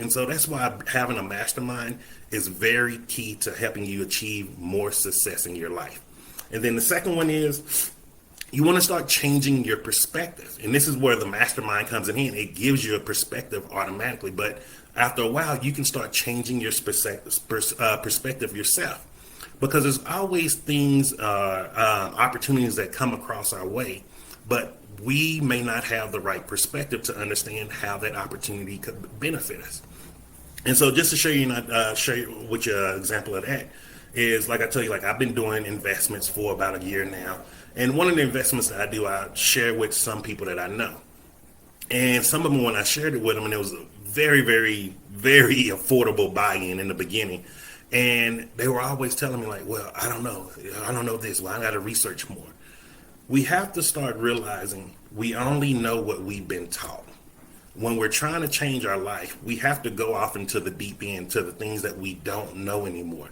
And so that's why having a mastermind is very key to helping you achieve more success in your life. And then the second one is you want to start changing your perspective. And this is where the mastermind comes in. It gives you a perspective automatically. But after a while, you can start changing your perspective yourself. Because there's always things, opportunities that come across our way. But we may not have the right perspective to understand how that opportunity could benefit us. And so just to show you which example of that is, like I tell you, like I've been doing investments for about a year now. And one of the investments that I do, I share with some people that I know. And some of them, when I shared it with them, and it was a very, very, very affordable buy-in the beginning. And they were always telling me like, well, I don't know this. Well, I got to research more. We have to start realizing we only know what we've been taught. When we're trying to change our life, we have to go off into the deep end, to the things that we don't know anymore.